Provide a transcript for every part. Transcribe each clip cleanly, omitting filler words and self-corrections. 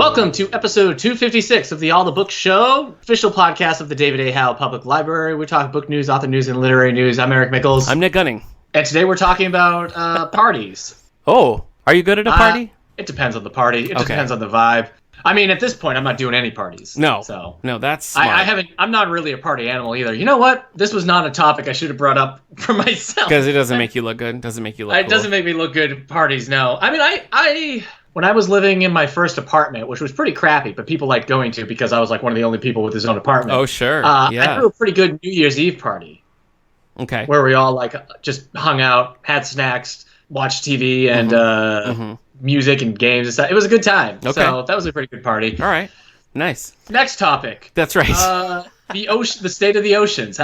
Welcome to episode 256 of the All the Books Show, official podcast of the David A. Howe Public Library. We talk book news, author news, and literary news. I'm Eric Mickles. I'm Nick Gunning. And today we're talking about parties. Oh, are you good at a party? It depends on the party. It just depends on the vibe. I mean, at this point, I'm not doing any parties. No, that's smart. I'm not really a party animal either. You know what? This was not a topic I should have brought up for myself. Because it doesn't make you look good. It doesn't make you look It doesn't make me look good at parties, no. I mean, when I was living in my first apartment, which was pretty crappy, but people liked going to because I was like one of the only people with his own apartment. Oh, sure. I threw a pretty good New Year's Eve party. Okay. Where we all like just hung out, had snacks, watched TV, and music and games and stuff. It was a good time. Okay. So that was a pretty good party. All right. Nice. Next topic. That's right. The state of the oceans.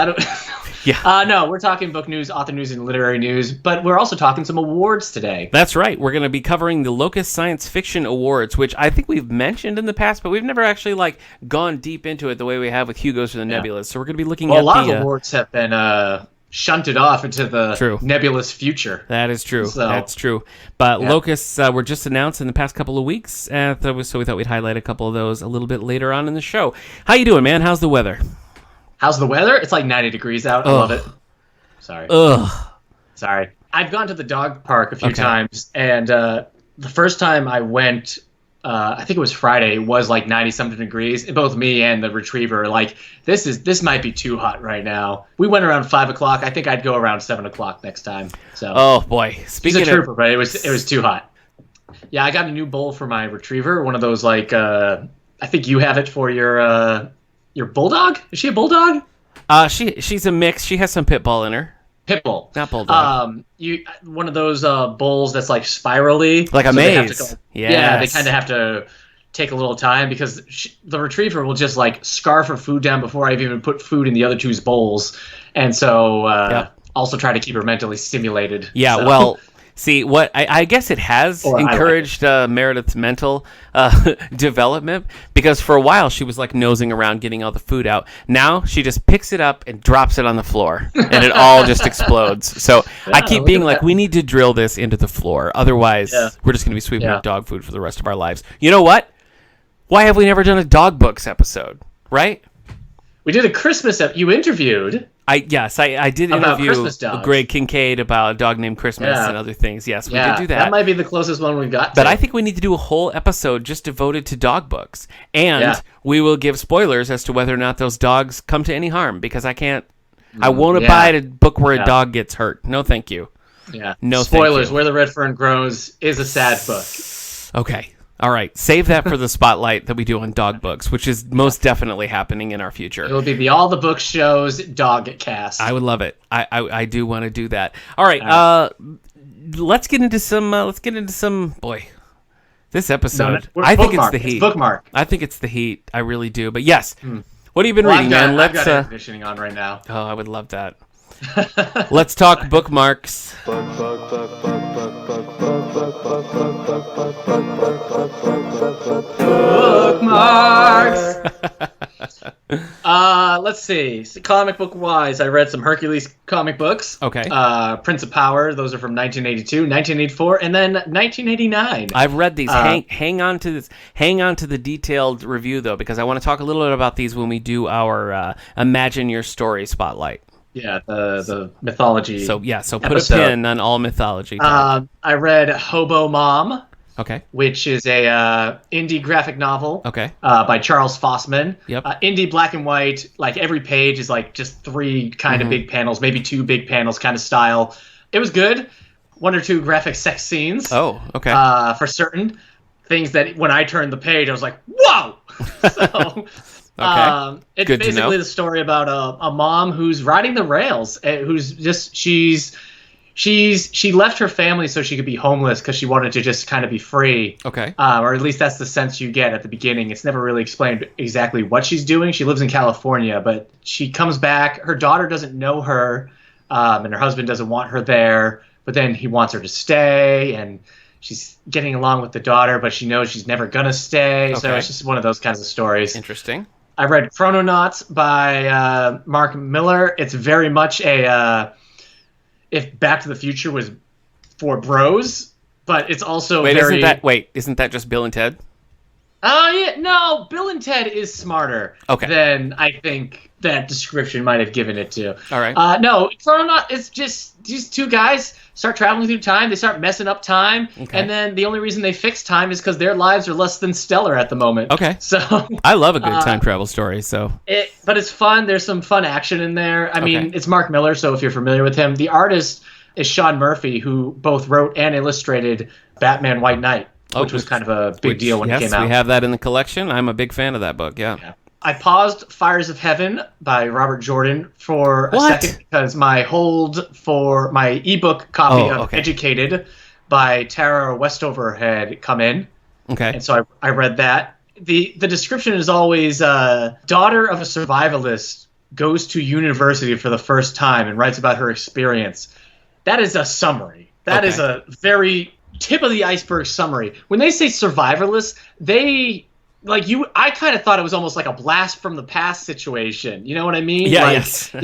Yeah. No, we're talking book news, author news, and literary news, but we're also talking some awards today. That's right. We're going to be covering the Locust Science Fiction Awards, which I think we've mentioned in the past, but we've never actually gone deep into it the way we have with Hugo's or the Novellas. So we're going to be looking at a lot of awards have been shunted off into the nebulous future. That is true. That's true. But Locusts were just announced in the past couple of weeks, so we thought we'd highlight a couple of those a little bit later on in the show. How you doing, man? How's the weather? How's the weather? It's like 90 degrees out. I love it. Sorry. Sorry. I've gone to the dog park a few times, and the first time I went, I think it was Friday, it was like 90-something degrees. And both me and the retriever like, this might be too hot right now. We went around 5 o'clock. I think I'd go around 7 o'clock next time. So. Oh, boy. He's a trooper, but it was too hot. Yeah, I got a new bowl for my retriever, one of those I think you have it for your bulldog? Is she a bulldog? She's a mix. She has some pit bull in her. Pit bull. Not bulldog. One of those bowls that's like spirally. Like a maze. Yeah, they kind of have to take a little time because the retriever will just like scarf her food down before I've even put food in the other two's bowls. And so also try to keep her mentally stimulated. Yeah, so. Well... See, what I guess it has encouraged Meredith's mental development, because for a while she was like nosing around getting all the food out. Now she just picks it up and drops it on the floor, and it all just explodes. So I keep being like, we need to drill this into the floor. Otherwise, we're just going to be sweeping up dog food for the rest of our lives. You know what? Why have we never done a dog books episode, right? We did a Christmas you interviewed. I did interview Greg Kincaid about a dog named Christmas and other things. Yes, we did do that. That might be the closest one we've got to. But I think we need to do a whole episode just devoted to dog books. And we will give spoilers as to whether or not those dogs come to any harm, because I won't abide a book where a dog gets hurt. No, thank you. Yeah. No, spoilers, thank you. Where the Red Fern Grows is a sad book. Okay. All right, save that for the spotlight that we do on dog books, which is most definitely happening in our future. It will be the All the Books Show's dog cast. I would love it. I do want to do that. All right, let's get into some. Boy, this episode. I think it's the heat. It's bookmark. I think it's the heat. I really do. But yes, what have you been reading, man? I've got air conditioning on right now. Oh, I would love that. Let's talk bookmarks. Bookmarks. Let's see. Comic book wise, I read some Hercules comic books. Okay. Prince of Power. Those are from 1982, 1984, and then 1989. I've read these. Hang on to this. Hang on to the detailed review though, because I want to talk a little bit about these when we do our Imagine Your Story spotlight. Yeah, the mythology. So put a pin on all mythology. I read Hobo Mom. Okay. Which is a indie graphic novel. Okay. By Charles Fossman. Yep. Indie black and white. Like every page is like just 3 kind of big panels, maybe 2 big panels kind of style. It was good. 1 or 2 graphic sex scenes. Oh, okay. For certain things that when I turned the page, I was like, whoa. So. Okay. It's basically the story about a mom who's riding the rails, who's just she left her family so she could be homeless because she wanted to just kind of be free. Okay. Or at least that's the sense you get at the beginning. It's never really explained exactly what she's doing. She lives in California, but she comes back. Her daughter doesn't know her, and her husband doesn't want her there. But then he wants her to stay, and she's getting along with the daughter, but she knows she's never gonna stay. Okay. So it's just one of those kinds of stories. Interesting. I read Chrononauts by Mark Miller. It's very much a if Back to the Future was for bros, but it's also isn't that just Bill and Ted? Oh, yeah, no, Bill and Ted is smarter than I think that description might have given it to. All right. No, it's just these two guys start traveling through time. They start messing up time. And then the only reason they fix time is because their lives are less than stellar at the moment. Okay. So I love a good time travel story. But it's fun. There's some fun action in there. I mean, it's Mark Miller, so if you're familiar with him. The artist is Sean Murphy, who both wrote and illustrated Batman White Knight. Which was kind of a big deal when it came out. Yes, we have that in the collection. I'm a big fan of that book, yeah. I paused Fires of Heaven by Robert Jordan for a second because my hold for my ebook copy of Educated by Tara Westover had come in. Okay. And so I read that. The description is always daughter of a survivalist goes to university for the first time and writes about her experience. That is a summary. That is a very tip of the iceberg summary. When they say survivalist, I kind of thought it was almost like a blast from the past situation. You know what I mean? Yeah, yes.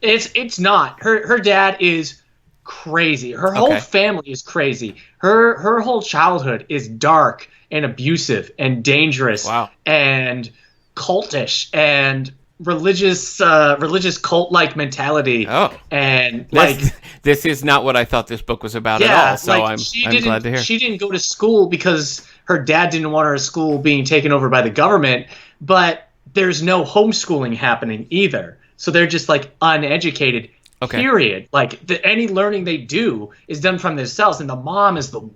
It's not. Her dad is crazy. Her whole family is crazy. Her whole childhood is dark and abusive and dangerous and cultish and religious cult-like mentality. And this is not what I thought this book was about at all. So I'm glad to hear. She didn't go to school because her dad didn't want her school being taken over by the government, but there's no homeschooling happening either. So they're just like uneducated. Period. Like any learning they do is done from themselves, and the mom is the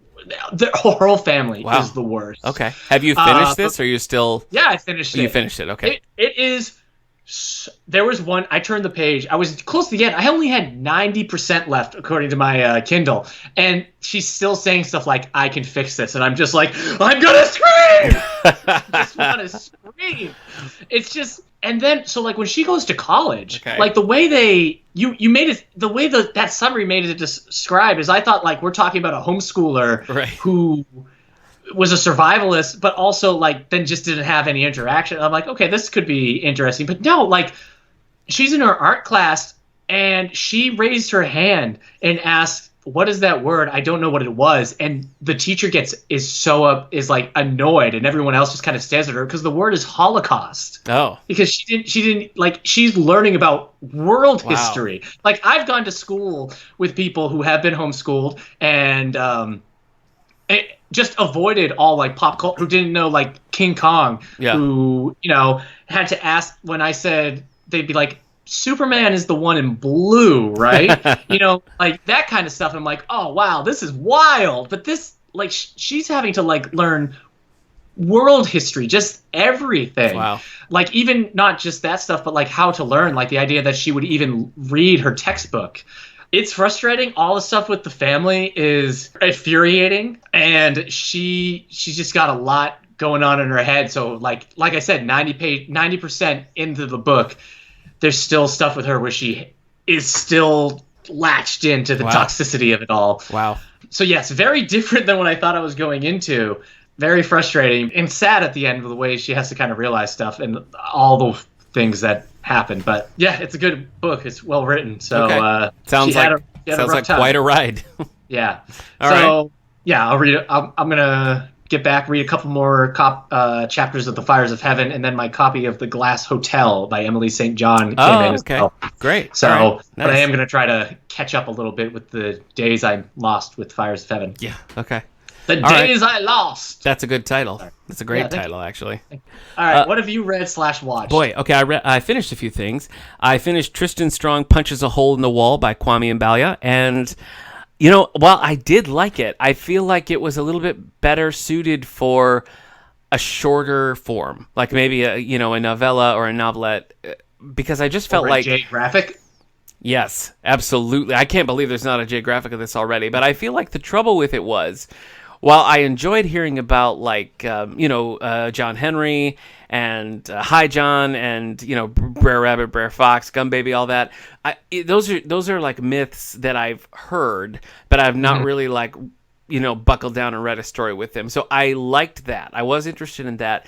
whole family is the worst. Okay. Have you finished this, or are you still? Yeah, I finished it. You finished it. Okay. It is. There was one. I turned the page. I was close to the end. I only had 90% left, according to my Kindle, and she's still saying stuff like, "I can fix this," and I'm just like, "I'm gonna scream!" I just want to scream. It's just, and then so like when she goes to college, like the way you made it, the way that summary made it describe is, I thought like we're talking about a homeschooler who was a survivalist, but also like then just didn't have any interaction. I'm like, okay, this could be interesting, but no, like she's in her art class and she raised her hand and asked, "What is that word? I don't know what it was." And the teacher is like annoyed, and everyone else just kind of stares at her because the word is Holocaust. Oh, because she didn't like, she's learning about world history. Like I've gone to school with people who have been homeschooled and just avoided all like pop culture, who didn't know like King Kong, who, had to ask when I said, they'd be like, Superman is the one in blue, right? Like that kind of stuff. I'm like, oh wow, this is wild. But this, like, she's having to like learn world history, just everything. Wow. Like even not just that stuff, but like how to learn, like the idea that she would even read her textbook. It's frustrating. All the stuff with the family is infuriating, and she's just got a lot going on in her head. So like I said, 90% into the book, there's still stuff with her where she is still latched into the toxicity of it all. Wow. So yes, very different than what I thought I was going into. Very frustrating and sad at the end of the way she has to kind of realize stuff and all the things that happen. But yeah, it's a good book. It's well written. So sounds like quite a ride. Yeah. All right. Yeah, I'll read it. I'm gonna get back, read a couple more chapters of The Fires of Heaven, and then my copy of The Glass Hotel by Emily St. John came in as well. Great. So, nice. But I am going to try to catch up a little bit with the days I lost with Fires of Heaven. Yeah, okay. The Days I Lost. That's a good title. That's a great title, actually. All right, what have you read / watched? Boy, okay, I finished a few things. I finished Tristan Strong Punches a Hole in the Wall by Kwame Mbalia, and while I did like it, I feel like it was a little bit better suited for a shorter form, like maybe a novella or a novelette, because I just felt like J graphic. Yes, absolutely. I can't believe there's not a J graphic of this already, but I feel like the trouble with it was, while I enjoyed hearing about John Henry and Hi John and Brer Rabbit, Brer Fox, Gum Baby, all that, those are like myths that I've heard, but I've not really like buckled down and read a story with them. So I liked that. I was interested in that.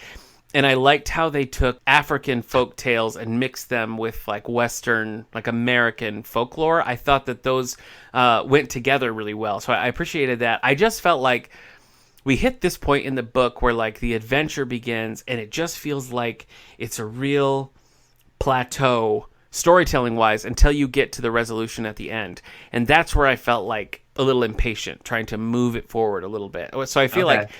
And I liked how they took African folk tales and mixed them with like Western, like American folklore. I thought that those went together really well. So I appreciated that. I just felt like we hit this point in the book where like the adventure begins, and it just feels like it's a real plateau storytelling wise until you get to the resolution at the end. And that's where I felt like a little impatient, trying to move it forward a little bit. So I feel like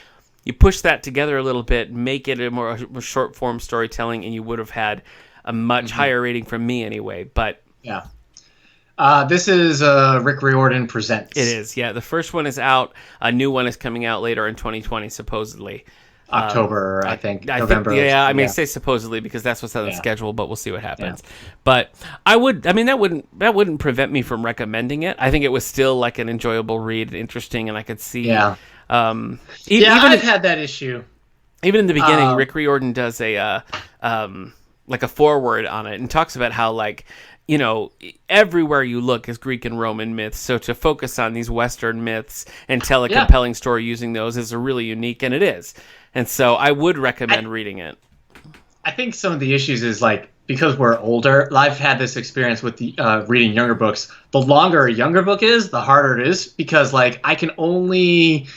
you push that together a little bit, make it a more short form storytelling, and you would have had a much higher rating from me anyway. But yeah. This is Rick Riordan Presents. It is, yeah. The first one is out. A new one is coming out later in 2020, supposedly. October, I think. November. I say supposedly because that's what's on the schedule, but we'll see what happens. Yeah. But that wouldn't prevent me from recommending it. I think it was still like an enjoyable read, interesting, and I could see. Yeah. I've had that issue. Even in the beginning, Rick Riordan does a like a foreword on it and talks about how like, you know, everywhere you look is Greek and Roman myths. So to focus on these Western myths and tell a compelling story using those is a really unique, and it is. And so I would recommend reading it. I think some of the issues is like, because we're older, I've had this experience with the reading younger books. The longer a younger book is, the harder it is, because like I can only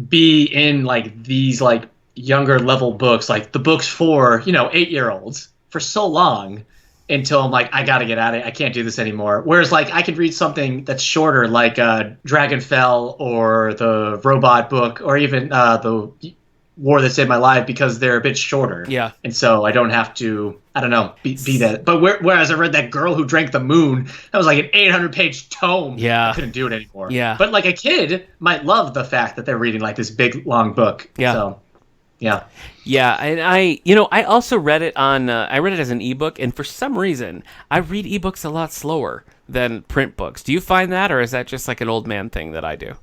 be in like these like younger level books, like the books for, 8-year-olds for so long until I'm like, I got to get out of it. I can't do this anymore. Whereas like I could read something that's shorter, like Dragonfell or the robot book, or even the War That Saved My Life, because they're a bit shorter. Yeah. And so I don't have to, be that. But whereas I read That Girl Who Drank the Moon, that was like an 800-page tome. Yeah. I couldn't do it anymore. Yeah. But like a kid might love the fact that they're reading like this big, long book. Yeah. So, yeah. Yeah, and I also read it on, I read it as an ebook, and for some reason, I read ebooks a lot slower than print books. Do you find that, or is that just like an old man thing that I do?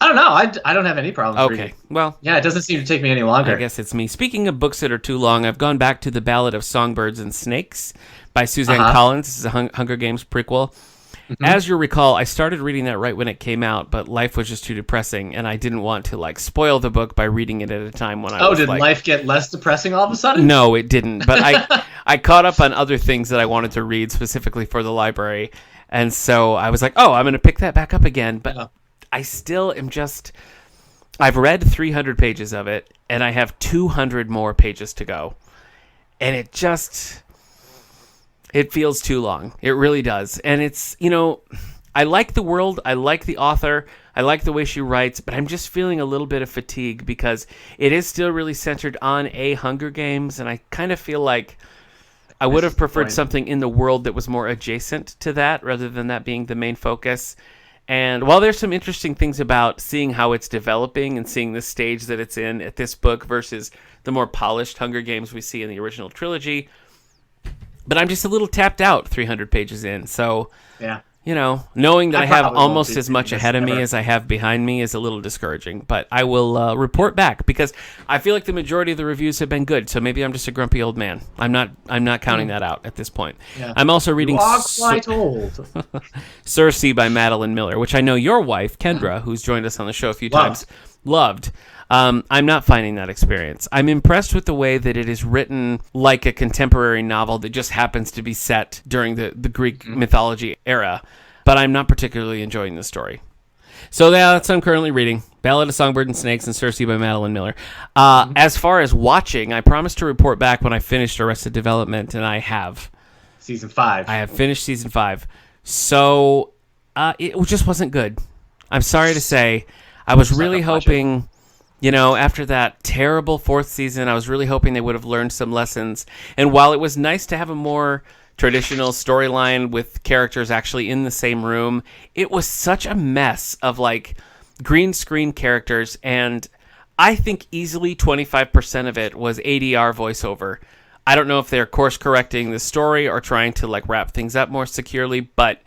I don't know. I don't have any problems reading. Well, yeah, it doesn't seem to take me any longer. I guess it's me. Speaking of books that are too long, I've gone back to The Ballad of Songbirds and Snakes by Suzanne Collins. This is a Hunger Games prequel. Mm-hmm. As you recall, I started reading that right when it came out, but life was just too depressing, and I didn't want to like spoil the book by reading it at a time when I was did life get less depressing all of a sudden? No, it didn't. But I caught up on other things that I wanted to read specifically for the library, and so I was like, I'm going to pick that back up again. But I still am just... I've read 300 pages of it, and I have 200 more pages to go. And it just... It feels too long. It really does. And it's, I like the world. I like the author. I like the way she writes, but I'm just feeling a little bit of fatigue because it is still really centered on a Hunger Games, and I kind of feel like I would have preferred something in the world that was more adjacent to that rather than that being the main focus. And while there's some interesting things about seeing how it's developing and seeing the stage that it's in at this book versus the more polished Hunger Games we see in the original trilogy, but I'm just a little tapped out 300 pages in. So, knowing that I have almost as much ahead of me as I have behind me is a little discouraging. But I will report back because I feel like the majority of the reviews have been good. So maybe I'm just a grumpy old man. I'm not counting that out at this point. Yeah. I'm also reading You are quite old. Circe by Madeline Miller, which I know your wife, Kendra, who's joined us on the show a few times, loved. I'm not finding that experience. I'm impressed with the way that it is written like a contemporary novel that just happens to be set during the Greek mythology era, but I'm not particularly enjoying the story. So that's what I'm currently reading. Ballad of Songbird and Snakes and Circe by Madeline Miller. As far as watching, I promised to report back when I finished Arrested Development, and I have. Season 5. I have finished Season 5. So it just wasn't good. I'm sorry to say. I was really hoping... after that terrible 4th season, I was really hoping they would have learned some lessons. And while it was nice to have a more traditional storyline with characters actually in the same room, it was such a mess of like green screen characters. And I think easily 25% of it was ADR voiceover. I don't know if they're course correcting the story or trying to like wrap things up more securely, but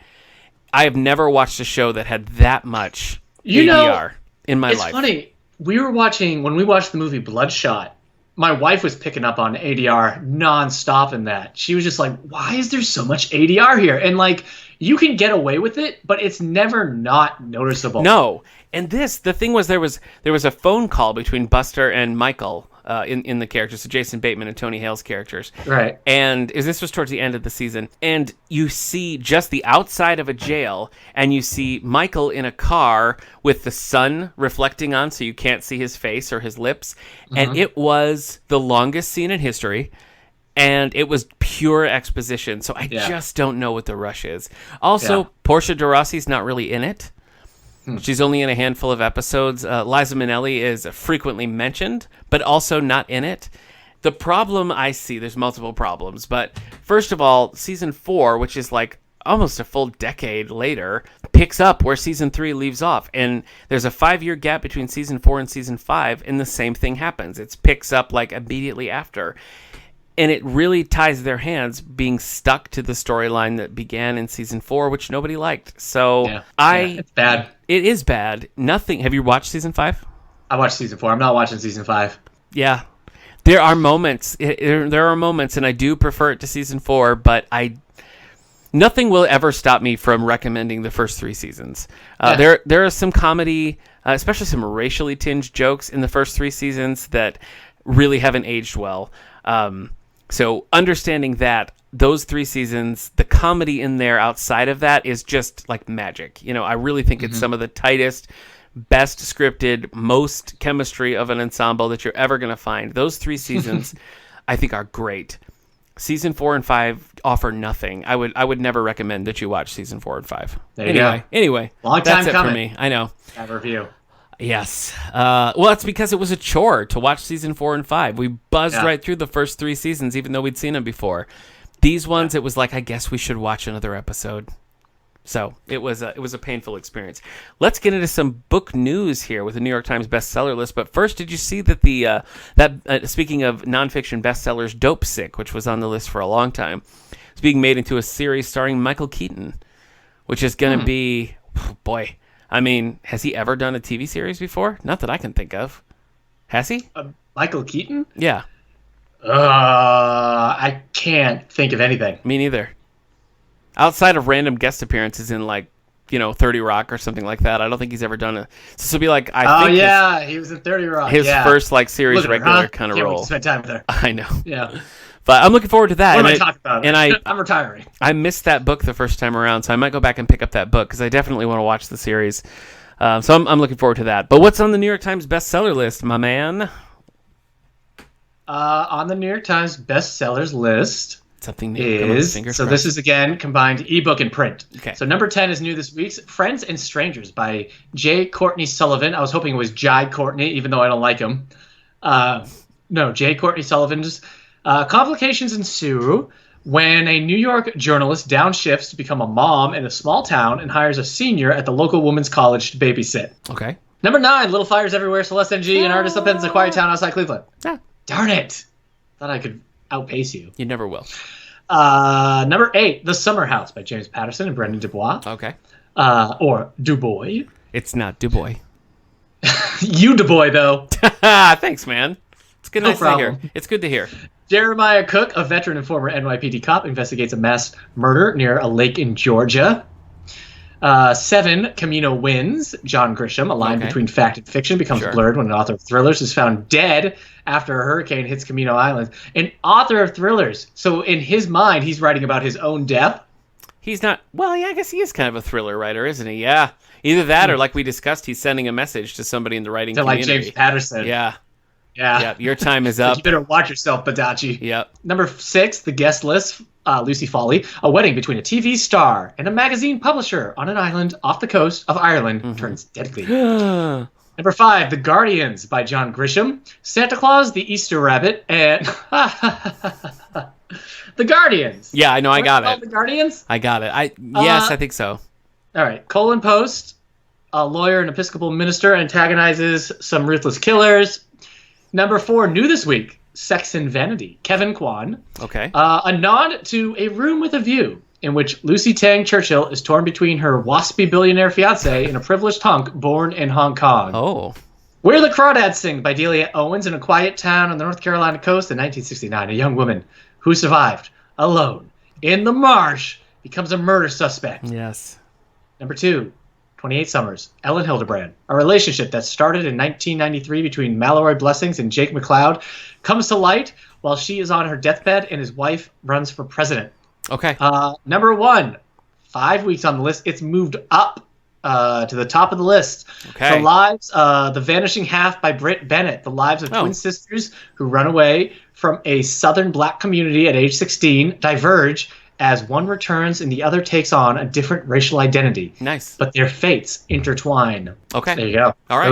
I have never watched a show that had that much ADR in my life. It's funny. When we watched the movie Bloodshot, my wife was picking up on ADR nonstop in that. She was just like, why is there so much ADR here? And like, you can get away with it, but it's never not noticeable. No. And the thing was, there was a phone call between Buster and Michael, in the characters, so Jason Bateman and Tony Hale's characters. Right. And this was towards the end of the season, and you see just the outside of a jail, and you see Michael in a car with the sun reflecting on, so you can't see his face or his lips. And it was the longest scene in history. And it was pure exposition, so I just don't know what the rush is. Also, Portia de Rossi's not really in it. She's only in a handful of episodes. Liza Minnelli is frequently mentioned, but also not in it. The problem I see, there's multiple problems, but first of all, season 4, which is like almost a full decade later, picks up where season 3 leaves off. And there's a 5-year gap between season 4 and season 5, and the same thing happens. It picks up like immediately after. And it really ties their hands being stuck to the storyline that began in season 4, which nobody liked. So it's bad. It is bad. Nothing. Have you watched season 5? I watched season 4. I'm not watching season 5. Yeah. There are moments. There are moments, and I do prefer it to season 4, but nothing will ever stop me from recommending the first 3 seasons. There are some comedy, especially some racially tinged jokes in the first 3 seasons that really haven't aged well. So understanding that those 3 seasons, the comedy in there outside of that is just like magic. I really think it's some of the tightest, best scripted, most chemistry of an ensemble that you're ever going to find. Those 3 seasons, I think, are great. Season 4 and 5 offer nothing. I would never recommend that you watch season 4 and 5. There you go. Anyway, long time that's coming it for me. I know. That review. Yes. Well, that's because it was a chore to watch season 4 and 5. We buzzed right through the first 3 seasons, even though we'd seen them before. These ones, it was like, I guess we should watch another episode. So it was a painful experience. Let's get into some book news here with the New York Times bestseller list. But first, did you see that speaking of nonfiction bestsellers, Dope Sick, which was on the list for a long time, is being made into a series starring Michael Keaton, which is going to be, boy. I mean, has he ever done a TV series before? Not that I can think of. Has he? Michael Keaton? Yeah. I can't think of anything. Me neither. Outside of random guest appearances in 30 Rock or something like that, I don't think he's ever done it. So this will be like, he was in 30 Rock. His first series regular kind of role. Can't wait to spend time with her. I know. Yeah. But I'm looking forward to that. What am I talking about? And I'm retiring. I missed that book the first time around, so I might go back and pick up that book because I definitely want to watch the series. So I'm looking forward to that. But what's on the New York Times bestseller list, my man? On the New York Times bestsellers list, something new. This is again combined ebook and print. Okay. So number 10 is new this week. Friends and Strangers by J. Courtney Sullivan. I was hoping it was Jai Courtney, even though I don't like him. No, J. Courtney Sullivan's. Complications ensue when a New York journalist downshifts to become a mom in a small town and hires a senior at the local women's college to babysit. Okay. Number 9, Little Fires Everywhere, Celeste Ng, an artist upends a quiet town outside Cleveland. Yeah. Darn it. Thought I could outpace you. You never will. Number 8, The Summer House by James Patterson and Brendan Dubois. Okay. Or Dubois. It's not Dubois. You Dubois, though. Thanks, man. It's good to hear. It's good to hear. Jeremiah Cook, a veteran and former NYPD cop, investigates a mass murder near a lake in Georgia. 7, Camino Wins. John Grisham, a line between fact and fiction becomes blurred when an author of thrillers is found dead after a hurricane hits Camino Island. An author of thrillers. So in his mind, he's writing about his own death. He's not... Well, yeah, I guess he is kind of a thriller writer, isn't he? Yeah. Either that or, like we discussed, he's sending a message to somebody in the writing community. Like James Patterson. Yeah. Yeah. Your time is up. You better watch yourself, Badachi. Yep. Number 6, the guest list, Lucy Foley. A wedding between a TV star and a magazine publisher on an island off the coast of Ireland turns deadly. Number 5, The Guardians by John Grisham. Santa Claus, the Easter Rabbit, and The Guardians. Yeah, I know. I got it. The Guardians? I got it. Yes, I think so. All right. Colin Post, a lawyer and Episcopal minister, antagonizes some ruthless killers. Number 4, new this week, Sex and Vanity, Kevin Kwan. Okay. A nod to A Room with a View, in which Lucy Tang Churchill is torn between her waspy billionaire fiancé and a privileged hunk born in Hong Kong. Oh. Where the Crawdads Sing by Delia Owens. In a quiet town on the North Carolina coast in 1969, a young woman who survived alone in the marsh becomes a murder suspect. Yes. Number 2, 28 Summers, Ellen Hildebrand. A relationship that started in 1993 between Mallory Blessings and Jake McLeod comes to light while she is on her deathbed and his wife runs for president. Okay. Number 1, 5 weeks on the list. It's moved up to the top of the list. Okay. The Lives, The Vanishing Half by Britt Bennett. The lives of twin sisters who run away from a southern black community at age 16 diverge as one returns and the other takes on a different racial identity. Nice. But their fates intertwine. Okay. There you go. All right.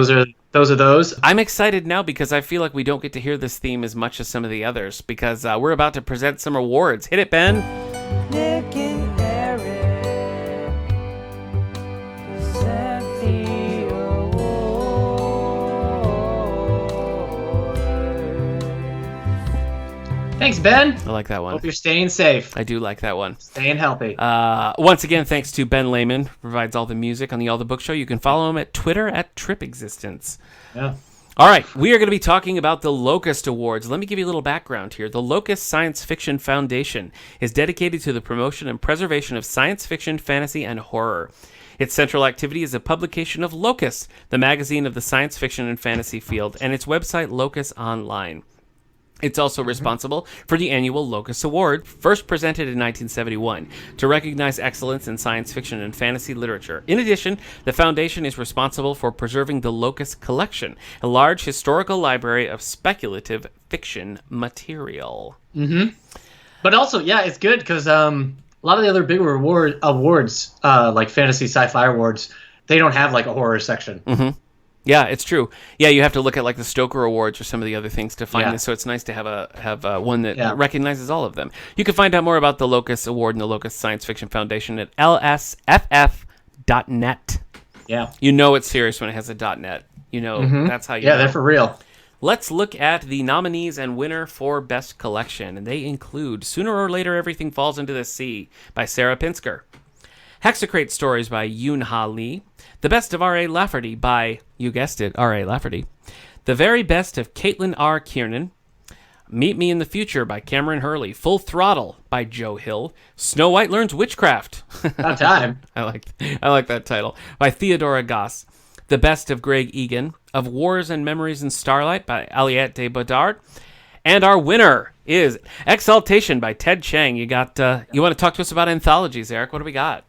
Those are those. I'm excited now because I feel like we don't get to hear this theme as much as some of the others because we're about to present some awards. Hit it, Ben. Nic and Eric present the awards. Thanks, Ben. I like that one. Hope you're staying safe. I do like that one. Staying healthy. Once again, thanks to Ben Lehman, who provides all the music on the All the Book Show. You can follow him at Twitter at TripExistence. Yeah. All right, we are going to be talking about the Locust Awards. Let me give you a little background here. The Locust Science Fiction Foundation is dedicated to the promotion and preservation of science fiction, fantasy, and horror. Its central activity is a publication of Locus, the magazine of the science fiction and fantasy field, and its website, Locus Online. It's also responsible for the annual Locus Award, first presented in 1971, to recognize excellence in science fiction and fantasy literature. In addition, the foundation is responsible for preserving the Locus Collection, a large historical library of speculative fiction material. Mm-hmm. But also, yeah, it's good because a lot of the other bigger awards, like fantasy sci-fi awards, they don't have like a horror section. Mm-hmm. Yeah, it's true. Yeah, you have to look at like the Stoker Awards or some of the other things to find this. So it's nice to have one that recognizes all of them. You can find out more about the Locus Award and the Locust Science Fiction Foundation at lsff.net. Yeah, you know it's serious when it has a .net. You know that's how you. Yeah, know. They're for real. Let's look at the nominees and winner for Best Collection, and they include "Sooner or Later Everything Falls into the Sea" by Sarah Pinsker, Hexacrate Stories by Yoon Ha Lee, The Best of R.A. Lafferty by, you guessed it, R.A. Lafferty, The Very Best of Caitlin R. Kiernan, Meet Me in the Future by Cameron Hurley, Full Throttle by Joe Hill, Snow White Learns Witchcraft. About time. I like that title. By Theodora Goss, The Best of Greg Egan, Of Wars and Memories in Starlight by Aliette de Bodard, and our winner is Exaltation by Ted Chiang. You want to talk to us about anthologies, Eric? What do we got?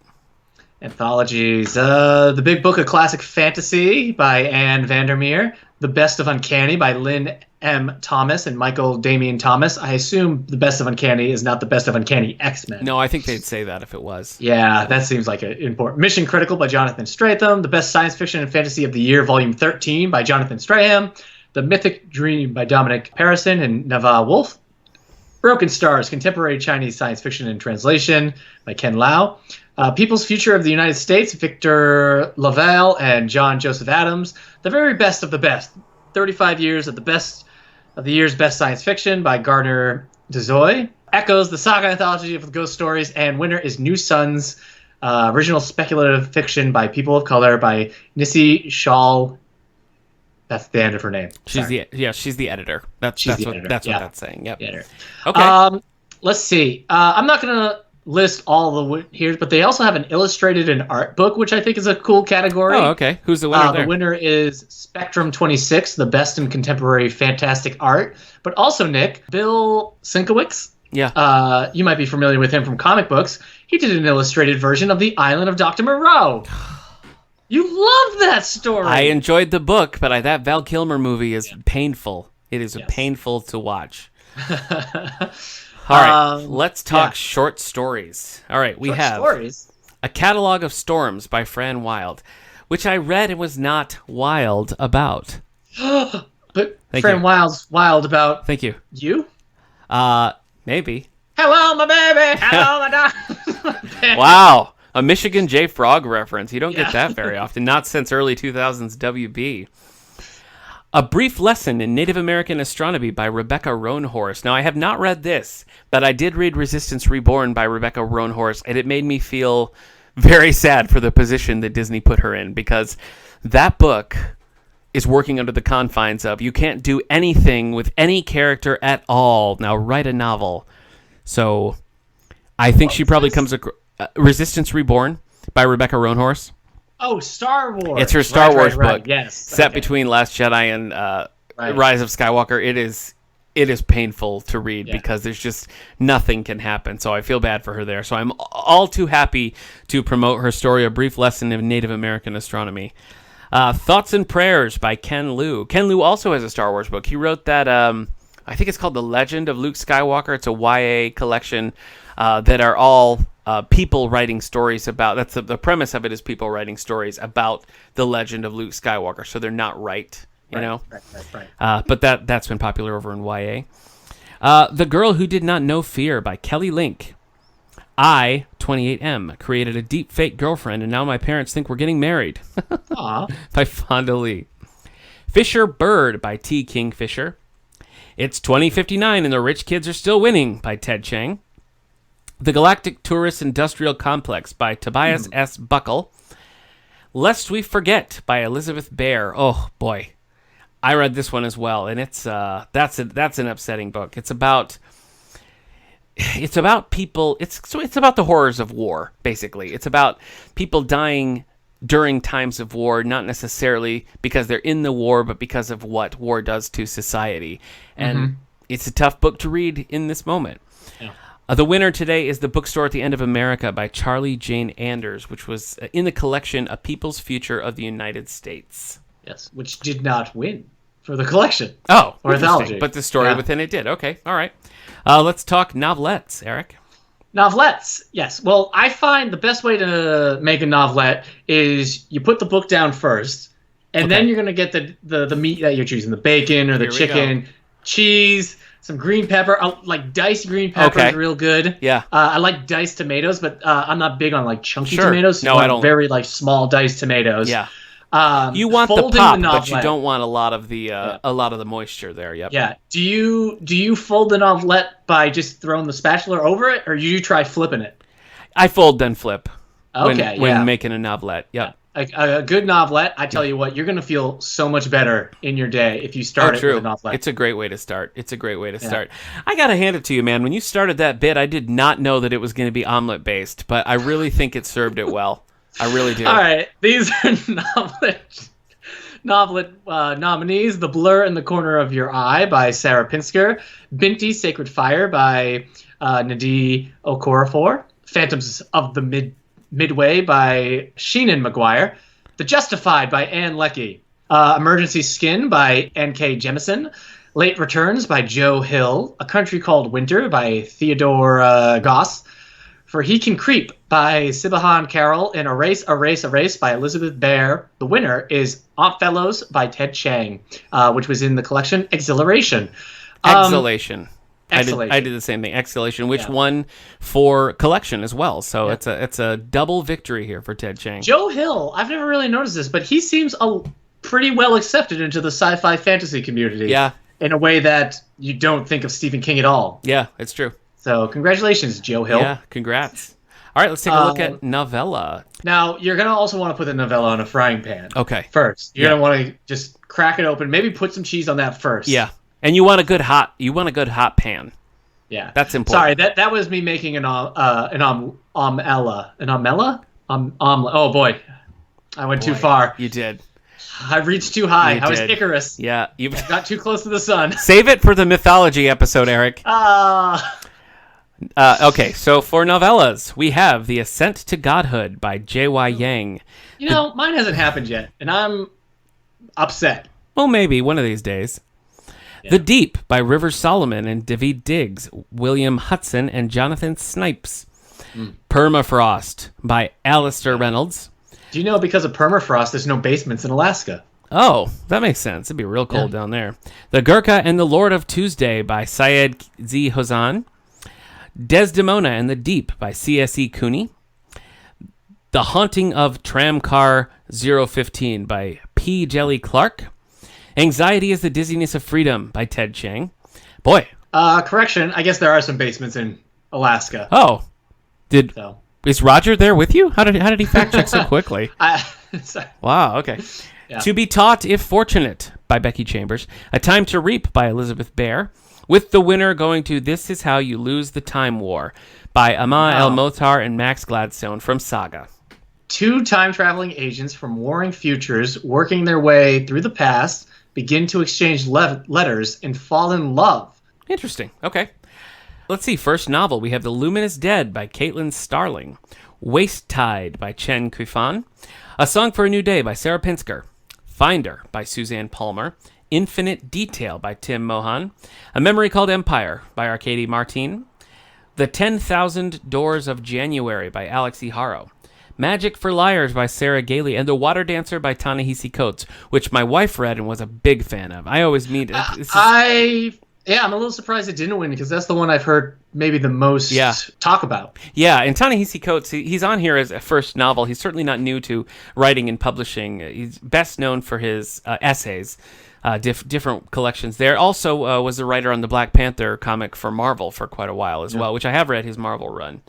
Anthologies. The Big Book of Classic Fantasy by Anne Vandermeer. The Best of Uncanny by Lynn M. Thomas and Michael Damian Thomas. I assume The Best of Uncanny is not The Best of Uncanny X-Men. No, I think they'd say that if it was. Yeah, that seems like an important. Mission Critical by Jonathan Stratham. The Best Science Fiction and Fantasy of the Year, Volume 13 by Jonathan Strahan. The Mythic Dream by Dominic Harrison and Nava Wolf. Broken Stars, Contemporary Chinese Science Fiction and Translation by Ken Lau. People's Future of the United States, Victor Lavelle and John Joseph Adams. The Very Best of the Best, 35 Years of the Year's Best Science Fiction by Gardner Dezoy. Echoes, the Saga Anthology of Ghost Stories, and winner is New Sons, Original Speculative Fiction by People of Color by Nissi Shawl. That's the end of her name. She's the editor. That's what that's saying. Yep. Okay. Let's see. I'm not gonna list all the here, but they also have an illustrated and art book, which I think is a cool category. Oh, okay. Who's the winner there? The winner is Spectrum 26, the best in contemporary fantastic art. But also, Nick, Bill Sienkiewicz. Yeah. You might be familiar with him from comic books. He did an illustrated version of The Island of Dr. Moreau. You love that story. I enjoyed the book, but that Val Kilmer movie is painful. It is painful to watch. All right, let's talk short stories. All right, we have A Catalog of Storms by Fran Wilde, which I read and was not wild about. But Fran Wilde's wild about. Thank you. You? Maybe. Hello, my baby. Hello, my darling. Wow. A Michigan J. Frog reference. You don't get that very often. Not since early 2000s WB. A Brief Lesson in Native American Astronomy by Rebecca Rohnhorst. Now, I have not read this, but I did read Resistance Reborn by Rebecca Rohnhorst, and it made me feel very sad for the position that Disney put her in, because that book is working under the confines of you can't do anything with any character at all. Now, write a novel. So I think she probably comes across... Resistance Reborn by Rebecca Rohnhorst. Oh, Star Wars. It's her Star Wars book. Yes. Set between Last Jedi and Rise of Skywalker. It is painful to read because there's just nothing can happen. So I feel bad for her there. So I'm all too happy to promote her story, A Brief Lesson in Native American Astronomy. Thoughts and Prayers by Ken Liu. Ken Liu also has a Star Wars book. He wrote that, I think it's called The Legend of Luke Skywalker. It's a YA collection that are all people writing stories about. That's the premise of it, is people writing stories about the legend of Luke Skywalker. So they're not right. You know? Right. But that's been popular over in YA. The Girl Who Did Not Know Fear by Kelly Link. I, 28M, created a deep fake girlfriend, and now my parents think we're getting married. By Fonda Lee. Fisher Bird by T. Kingfisher. It's 2059 and the rich kids are still winning by Ted Chiang. The Galactic Tourist Industrial Complex by Tobias S. Buckle. Lest We Forget by Elizabeth Bear. Oh, boy. I read this one as well, and it's that's an upsetting book. It's about people. It's about the horrors of war, basically. It's about people dying during times of war, not necessarily because they're in the war, but because of what war does to society. And it's a tough book to read in this moment. Yeah. The winner today is The Bookstore at the End of America by Charlie Jane Anders, which was in the collection A People's Future of the United States. Yes, which did not win for the collection. Oh, or anthology. But the story within it did. Okay, all right. Let's talk novelettes, Eric. Novelettes, yes. Well, I find the best way to make a novelette is you put the book down first, and then you're going to get the meat that you're choosing, the bacon or the chicken, cheese, some green pepper. Like diced green pepper is real good. Yeah. I like diced tomatoes, but I'm not big on like chunky tomatoes. So I don't. Very like small diced tomatoes. Yeah. You want the pop, but you don't want a lot of the moisture there. Yep. Yeah. Do you fold the novelette by just throwing the spatula over it, or you try flipping it? I fold then flip. Okay. When making a novelette. Yep. A good novelette, I tell you what, you're gonna feel so much better in your day if you start it with a novelette. It's a great way to start. I gotta hand it to you, man. When you started that bit, I did not know that it was going to be omelet based, but I really think it served it well. I really do. All right, these are novelette nominees: The Blur in the Corner of Your Eye by Sarah Pinsker, Binti Sacred Fire by Nnedi Okorafor, Phantoms of the Midway by Sheenan Maguire, The Justified by Anne Leckie, Emergency Skin by N.K. Jemisin, Late Returns by Joe Hill, A Country Called Winter by Theodore Goss, For He Can Creep by Sibahan Carroll, and Erase, Erase, Erase by Elizabeth Bear. The winner is Aunt Fellows by Ted Chiang, which was in the collection Exhilaration. Exhalation. I did the same thing. Exhalation, which won for collection as well. So it's a double victory here for Ted Chiang. Joe Hill, I've never really noticed this, but he seems pretty well accepted into the sci-fi fantasy community. Yeah. In a way that you don't think of Stephen King at all. Yeah, it's true. So congratulations, Joe Hill. Yeah, congrats. All right, let's take a look at novella. Now, you're going to also want to put the novella on a frying pan. Okay. First. You're going to want to just crack it open. Maybe put some cheese on that first. Yeah. And you want a good hot pan. Yeah. That's important. Sorry, that was me making an omelet. An omelet? Oh boy. I went too far. You did. I reached too high. I was Icarus. Yeah. You got too close to the sun. Save it for the mythology episode, Eric. Okay, so for novellas, we have The Ascent to Godhood by J.Y. Yang. Mine hasn't happened yet, and I'm upset. Well, maybe one of these days. Yeah. The Deep by Rivers Solomon and David Diggs, William Hudson, and Jonathan Snipes. Permafrost by Alistair Reynolds. Do you know because of permafrost, there's no basements in Alaska? Oh, that makes sense. It'd be real cold down there. The Gurkha and the Lord of Tuesday by Syed Z. Hozan. Desdemona and the Deep by C.S.E. Cooney. The Haunting of Tramcar 015 by P. Jelly Clark. Anxiety is the Dizziness of Freedom by Ted Chiang. Boy. Correction. I guess there are some basements in Alaska. Oh. Is Roger there with you? How did he fact check so quickly? Wow, okay. Yeah. To Be Taught If Fortunate by Becky Chambers. A Time to Reap by Elizabeth Bear. With the winner going to This Is How You Lose the Time War by Ama El Motar and Max Gladstone from Saga. two time-traveling agents from warring futures working their way through the past begin to exchange letters and fall in love. Interesting. Okay. Let's see. First novel, we have The Luminous Dead by Caitlin Starling. Waste Tide by Chen Kuifan. A Song for a New Day by Sarah Pinsker. Finder by Suzanne Palmer. Infinite Detail by Tim Mohan. A Memory Called Empire by Arkady Martin. The 10,000 Doors of January by Alex E. Haro. Magic for Liars by Sarah Gailey, and The Water Dancer by Ta-Nehisi Coates, which my wife read and was a big fan of. I always meet it. I'm a little surprised it didn't win because that's the one I've heard maybe the most talk about. Yeah, and Ta-Nehisi Coates, he's on here as a first novel. He's certainly not new to writing and publishing. He's best known for his essays, different collections there. Also was a writer on the Black Panther comic for Marvel for quite a while as well, which I have read his Marvel run.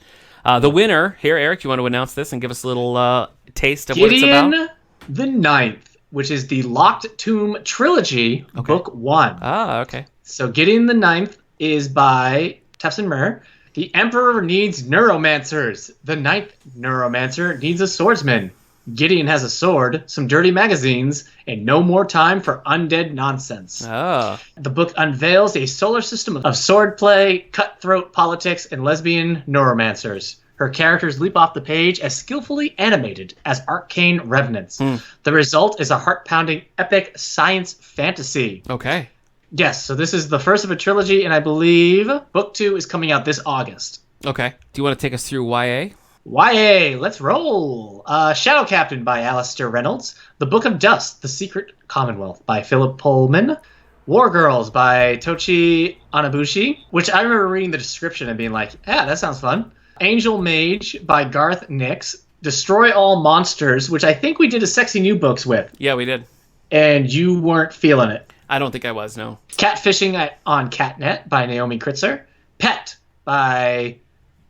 The winner here, Eric, you want to announce this and give us a little taste of what it's about? Gideon the Ninth, which is the Locked Tomb Trilogy, Book 1. Ah, okay. So Gideon the Ninth is by Tefson Mer. The Emperor needs neuromancers. The Ninth Neuromancer needs a swordsman. Gideon has a sword, some dirty magazines, and no more time for undead nonsense. Oh. The book unveils a solar system of swordplay, cutthroat politics, and lesbian neuromancers. Her characters leap off the page as skillfully animated as arcane revenants. The result is a heart-pounding epic science fantasy. Okay. Yes, so this is the first of a trilogy, and I believe book 2 is coming out this August. Okay. Do you want to take us through YA? YA, let's roll. Shadow Captain by Alistair Reynolds. The Book of Dust, The Secret Commonwealth by Philip Pullman. War Girls by Tochi Anabushi, which I remember reading the description and being like, yeah, that sounds fun. Angel Mage by Garth Nix. Destroy All Monsters, which I think we did a Sexy New Books with. Yeah, we did. And you weren't feeling it. I don't think I was, no. Catfishing on Catnet by Naomi Kritzer. Pet by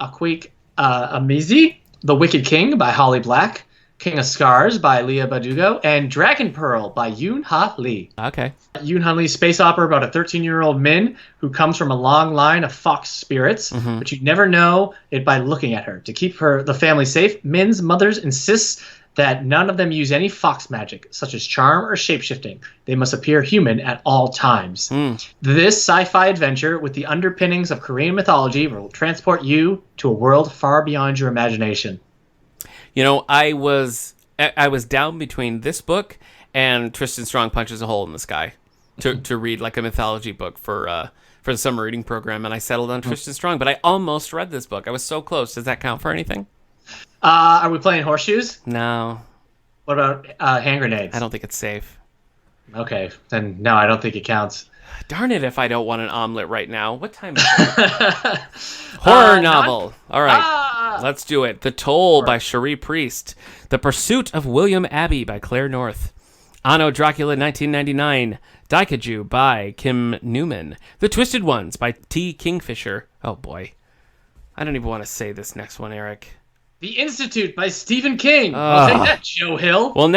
Akwik Amizi. The Wicked King by Holly Black. King of Scars by Leah Badugo. And Dragon Pearl by Yoon Ha Lee. Okay. Yoon Ha Lee's space opera about a 13-year-old Min who comes from a long line of fox spirits, but you never know it by looking at her. To keep the family safe, Min's mothers insists that none of them use any fox magic, such as charm or shapeshifting. They must appear human at all times. This sci-fi adventure with the underpinnings of Korean mythology will transport you to a world far beyond your imagination. You know, I was down between this book and Tristan Strong Punches a Hole in the Sky to read like a mythology book for the summer reading program, and I settled on Tristan Strong, but I almost read this book. I was so close. Does that count for anything? Are we playing horseshoes? No. What about hand grenades? I don't think it's safe. Okay, then no, I don't think it counts. Darn it if I don't want an omelet right now. What time is it? Horror novel. All right, let's do it. The Toll by Cherie Priest. The Pursuit of William Abbey by Claire North. Anno Dracula 1999. Daikaiju by Kim Newman. The Twisted Ones by T. Kingfisher. Oh boy. I don't even want to say this next one, Eric. The Institute by Stephen King. I'll take that, Joe Hill. Well,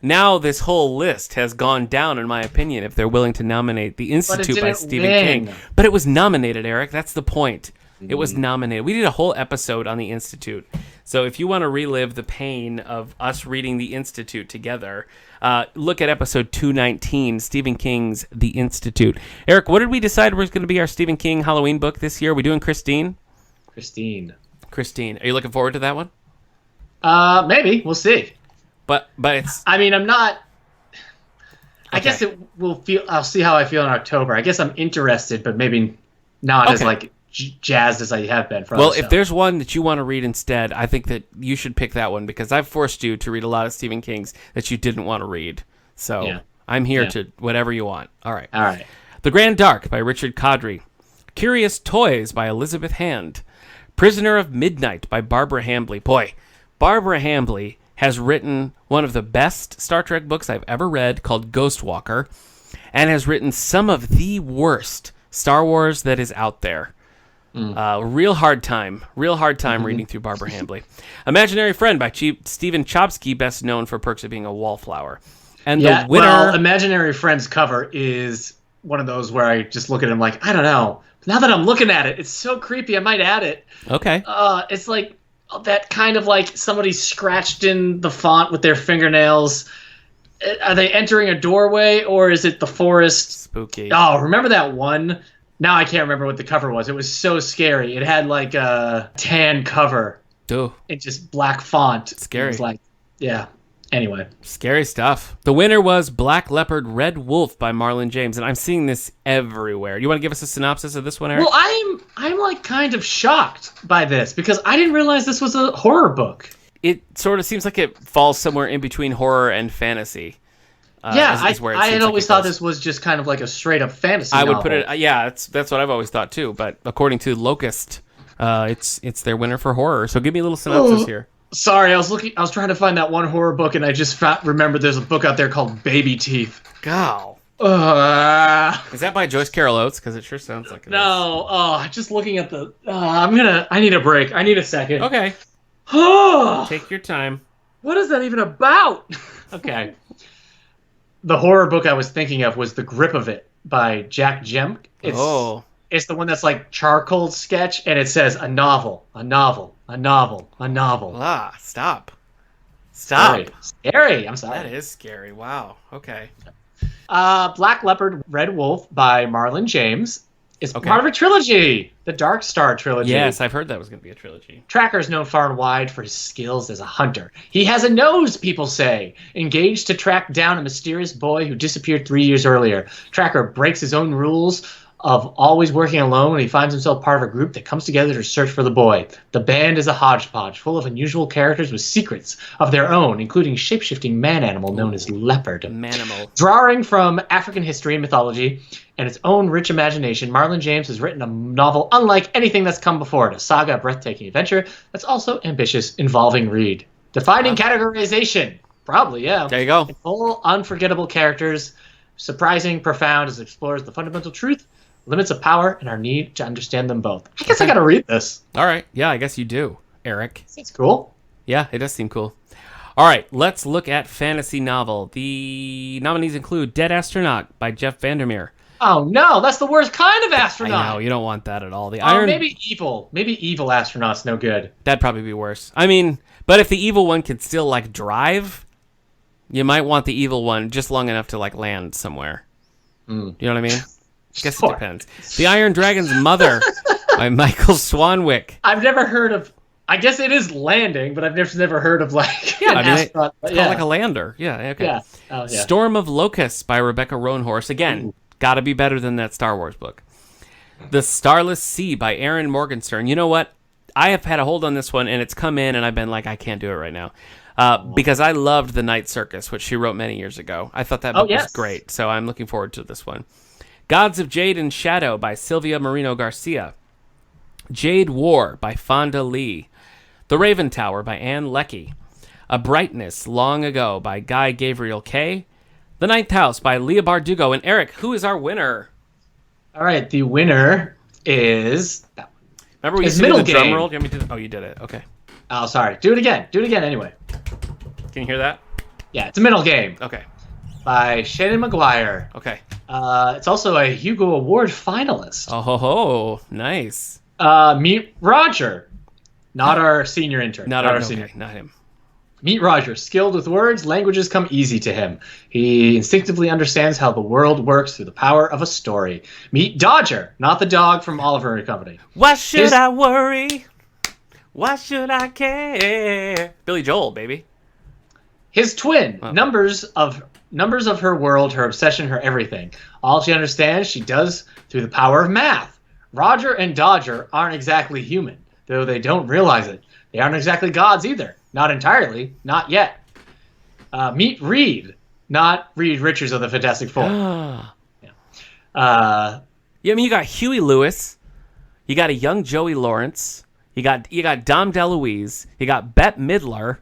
now this whole list has gone down, in my opinion, if they're willing to nominate The Institute by Stephen King. But it was nominated, Eric. That's the point. It was nominated. We did a whole episode on The Institute. So if you want to relive the pain of us reading The Institute together, look at episode 219, Stephen King's The Institute. Eric, what did we decide was going to be our Stephen King Halloween book this year? Are we doing Christine? Christine. Are you looking forward to that one? Maybe. We'll see. But it's... I mean, I'm not... I guess it will feel... I'll see how I feel in October. I guess I'm interested, but maybe not as, like, jazzed as I have been for Well, if there's one that you want to read instead, I think that you should pick that one, because I've forced you to read a lot of Stephen King's that you didn't want to read. So I'm here to whatever you want. All right. The Grand Dark by Richard Cadre. Curious Toys by Elizabeth Hand. Prisoner of Midnight by Barbara Hambly. Boy, Barbara Hambly has written one of the best Star Trek books I've ever read, called Ghostwalker, and has written some of the worst Star Wars that is out there. Real hard time reading through Barbara Hambly. Imaginary Friend by Stephen Chbosky, best known for Perks of Being a Wallflower. And the winner... Well, Imaginary Friend's cover is one of those where I just look at him like, I don't know. Now that I'm looking at it, it's so creepy, I might add it. Okay. It's like that kind of like somebody scratched in the font with their fingernails. Are they entering a doorway, or is it the forest? Spooky. Oh, remember that one? Now I can't remember what the cover was. It was so scary. It had like a tan cover. Duh. It's just black font. Scary. It was like, yeah. Anyway. Scary stuff. The winner was Black Leopard, Red Wolf by Marlon James, and I'm seeing this everywhere. You want to give us a synopsis of this one, Eric? Well, I'm like kind of shocked by this because I didn't realize this was a horror book. It sort of seems like it falls somewhere in between horror and fantasy. I had always thought this was just kind of like a straight up fantasy novel. I would put it, that's what I've always thought too. But according to Locust, it's their winner for horror. So give me a little synopsis here. Sorry, I was trying to find that one horror book, and I just remembered there's a book out there called Baby Teeth. Go. Is that by Joyce Carol Oates? Because it sure sounds like it. No. Just looking at the. I need a break. I need a second. Okay. Take your time. What is that even about? Okay. The horror book I was thinking of was The Grip of It by Jack Jemk. It's the one that's like charcoal sketch, and it says a novel, a novel, a novel, a novel. Stop. Scary. I'm sorry. That is scary. Wow. Okay. Black Leopard, Red Wolf by Marlon James is part of a trilogy, the Dark Star trilogy. Yes, I've heard that was going to be a trilogy. Tracker is known far and wide for his skills as a hunter. He has a nose, people say, engaged to track down a mysterious boy who disappeared 3 years earlier. Tracker breaks his own rules of always working alone when he finds himself part of a group that comes together to search for the boy. The band is a hodgepodge full of unusual characters with secrets of their own, including shape-shifting man-animal known as Leopard. Manimal. Drawing from African history and mythology and its own rich imagination, Marlon James has written a novel unlike anything that's come before it, a saga, breathtaking adventure that's also ambitious, involving read. Defining categorization. Probably, yeah. There you go. And full, unforgettable characters, surprising, profound, as it explores the fundamental truth, limits of power, and our need to understand them both. I guess I gotta read this. All right. Yeah, I guess you do, Eric. It's cool. Yeah, it does seem cool. All right, let's look at fantasy novel. The nominees include Dead Astronaut by Jeff Vandermeer. Oh, no, that's the worst kind of astronaut. I know, you don't want that at all. Maybe evil. Maybe evil astronaut's no good. That'd probably be worse. I mean, but if the evil one could still, like, drive, you might want the evil one just long enough to, like, land somewhere. You know what I mean? I guess it depends. The Iron Dragon's Mother by Michael Swanwick. I've never heard of... I guess it is landing, but I've never heard of, like, an astronaut. It's called like a lander. Yeah, okay. Yeah. Oh, yeah. Storm of Locusts by Rebecca Rohnhorst. Again, gotta be better than that Star Wars book. The Starless Sea by Aaron Morgenstern. You know what? I have had a hold on this one, and it's come in, and I've been like, I can't do it right now. Because I loved The Night Circus, which she wrote many years ago. I thought that book was great, so I'm looking forward to this one. Gods of Jade and Shadow by Sylvia Marino Garcia. Jade War by Fonda Lee. The Raven Tower by Anne Leckie. A Brightness Long Ago by Guy Gabriel Kay. The Ninth House by Leah Bardugo. And Eric, who is our winner? All right, the winner is... Remember we used to do the drum roll? Oh, you did it. Okay. Oh, sorry. Do it again. Do it again anyway. Can you hear that? Yeah, it's a middle game. Okay. By Shannon Maguire. Okay. It's also a Hugo Award finalist. Oh, nice. Meet Roger. Not our senior intern. Not our senior. Okay, not him. Meet Roger. Skilled with words, languages come easy to him. He instinctively understands how the world works through the power of a story. Meet Dodger. Not the dog from Oliver and Company. Why should I worry? Why should I care? Billy Joel, baby. His twin. Oh. Numbers of her world, her obsession, her everything. All she understands, she does through the power of math. Roger and Dodger aren't exactly human, though they don't realize it. They aren't exactly gods either. Not entirely. Not yet. Meet Reed. Not Reed Richards of the Fantastic Four. I mean, you got Huey Lewis. You got a young Joey Lawrence. You got Dom DeLuise. You got Bette Midler.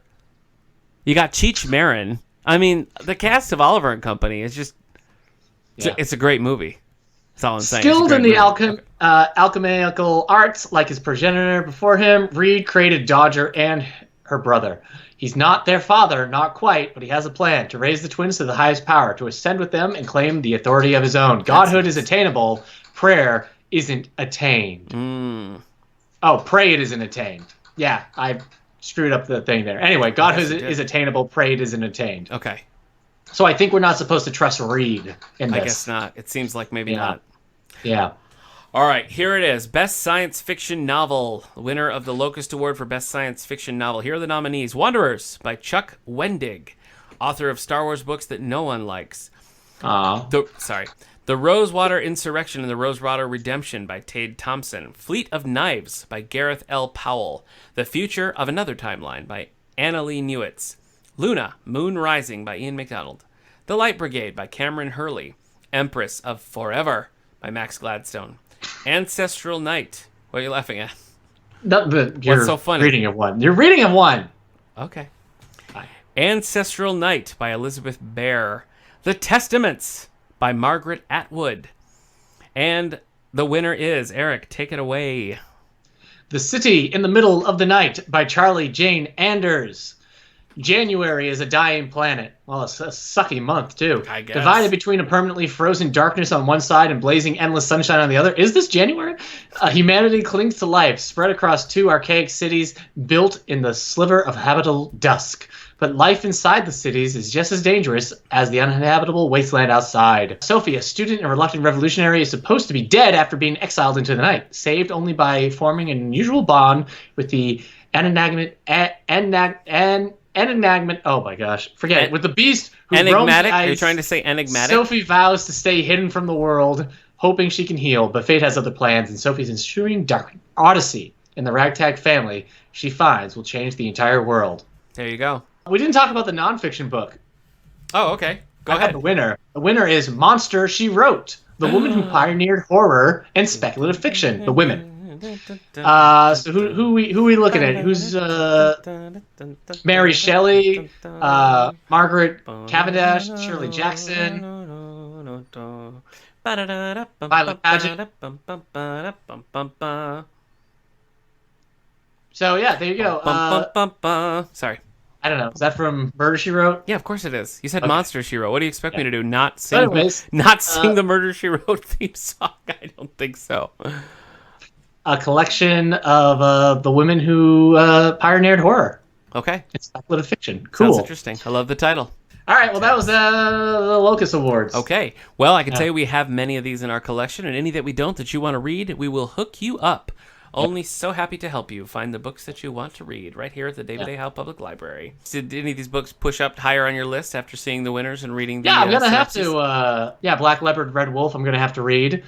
You got Cheech Marin. I mean, the cast of Oliver and Company is just... It's a great movie. That's all I'm saying. Skilled in the alchemical arts, like his progenitor before him, Reed created Dodger and her brother. He's not their father, not quite, but he has a plan to raise the twins to the highest power, to ascend with them and claim the authority of his own. Godhood is attainable. Prayer isn't attained. Oh, pray it isn't attained. Yeah, screwed up the thing there. Anyway, godhood is attainable, prayed isn't attained. Okay. So I think we're not supposed to trust Reed in this. I guess not. It seems like maybe not. Yeah. All right, here it is. Best Science Fiction Novel. Winner of the Locust Award for Best Science Fiction Novel. Here are the nominees. Wanderers by Chuck Wendig, author of Star Wars books that no one likes. The Rosewater Insurrection and the Rosewater Redemption by Tade Thompson. Fleet of Knives by Gareth L. Powell. The Future of Another Timeline by Annalee Newitz. Luna, Moon Rising by Ian McDonald. The Light Brigade by Cameron Hurley. Empress of Forever by Max Gladstone. Ancestral Night. What are you laughing at? What's so funny? Reading of one. You're reading of one. Okay. Ancestral Night by Elizabeth Bear. The Testaments by Margaret Atwood. And the winner is, Eric, take it away. The City in the Middle of the Night by Charlie Jane Anders. January is a dying planet. Well, it's a sucky month, too. I guess. Divided between a permanently frozen darkness on one side and blazing endless sunshine on the other. Is this January? Humanity clings to life, spread across two archaic cities built in the sliver of habitable dusk. But life inside the cities is just as dangerous as the uninhabitable wasteland outside. Sophie, a student and reluctant revolutionary, is supposed to be dead after being exiled into the night, saved only by forming an unusual bond with the enigmatic. Oh my gosh, forget it. With the beast who enigmatic. Are you trying to say enigmatic? Sophie vows to stay hidden from the world, hoping she can heal, but fate has other plans, and Sophie's ensuing dark odyssey in the ragtag family she finds will change the entire world. There you go. We didn't talk about the nonfiction book. Oh, okay. Go ahead. The winner. The winner is Monster She Wrote, the woman who pioneered horror and speculative fiction. The women. So who we looking at? Who's Mary Shelley, Margaret Cavendish, Shirley Jackson, Violet Paget. So yeah, there you go. Sorry. I don't know. Is that from Murder, She Wrote? Yeah, of course it is. You said Monster, She Wrote. What do you expect me to do? Not sing the Murder, She Wrote theme song? I don't think so. A collection of the women who pioneered horror. Okay. It's speculative fiction. Cool. Sounds interesting. I love the title. All right. Well, that was the Locus Awards. Okay. Well, I can tell you we have many of these in our collection, and any that we don't that you want to read, we will hook you up. Only so happy to help you find the books that you want to read right here at the David A. Howe Public Library. Did any of these books push up higher on your list after seeing the winners and reading the I'm going to have to. Black Leopard, Red Wolf, I'm going to have to read.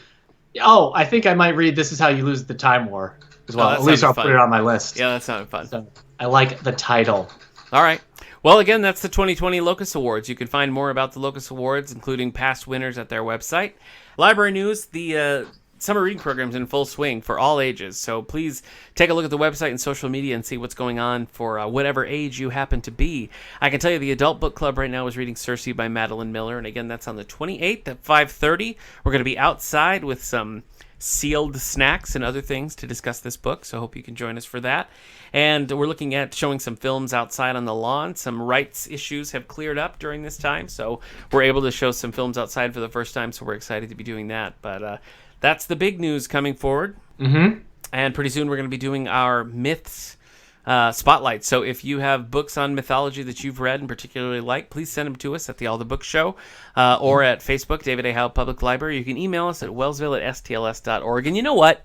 Oh, I think I might read This Is How You Lose the Time War as well. At least I'll put it on my list. Yeah, that sounded fun. So, I like the title. All right. Well, again, that's the 2020 Locus Awards. You can find more about the Locus Awards, including past winners, at their website. Library News, the summer reading program's in full swing for all ages, so please take a look at the website and social media and see what's going on for whatever age you happen to be. I can tell you the Adult Book Club right now is reading Circe by Madeline Miller, and again, that's on the 28th at 5:30. We're going to be outside with some sealed snacks and other things to discuss this book, so I hope you can join us for that. And we're looking at showing some films outside on the lawn. Some rights issues have cleared up during this time, so we're able to show some films outside for the first time, so we're excited to be doing that. But that's the big news coming forward. Mm-hmm. And pretty soon we're going to be doing our myths spotlight. So if you have books on mythology that you've read and particularly like, please send them to us at the All the Book Show or at Facebook, David A. Howe Public Library. You can email us at wellsville@stls.org. And you know what?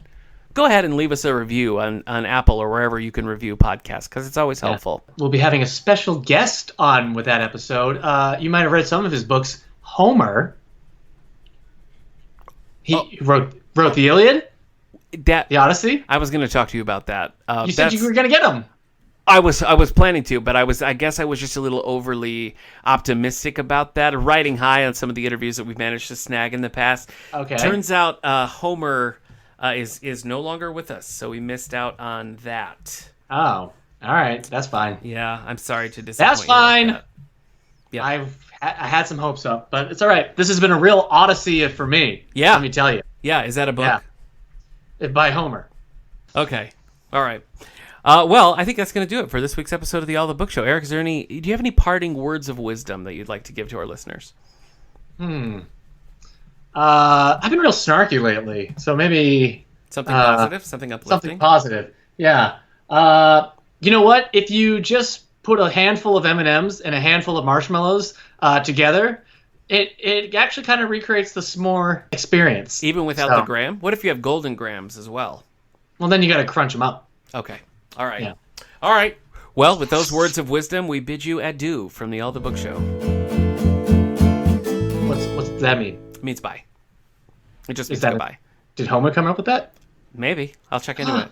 Go ahead and leave us a review on Apple or wherever you can review podcasts, because it's always helpful. We'll be having a special guest on with that episode. You might have read some of his books. Homer. He wrote the Iliad? The Odyssey? I was going to talk to you about that. You said you were going to get them. I was planning to, but I guess I was just a little overly optimistic about that. Riding high on some of the interviews that we've managed to snag in the past. Okay. Turns out Homer is no longer with us, so we missed out on that. Oh, all right. That's fine. Yeah, I'm sorry to disappoint That's fine. you. That's fine. Yeah. I had some hopes up, but it's all right. This has been a real odyssey for me. Yeah. Let me tell you. Yeah, is that a book? Yeah. By Homer. Okay. All right. Well, I think that's going to do it for this week's episode of the All the Book Show. Eric, do you have any parting words of wisdom that you'd like to give to our listeners? I've been real snarky lately, so maybe something positive, something uplifting. Something positive. Yeah. You know what? If you just put a handful of M&Ms and a handful of marshmallows together, it actually kind of recreates the s'more experience. Even without the graham? What if you have golden grahams as well? Well, then you got to crunch them up. Okay. All right. Yeah. All right. Well, with those words of wisdom, we bid you adieu from the All the Book Show. What's that mean? It means bye. It just means that goodbye. Did Homer come up with that? Maybe. I'll check into it.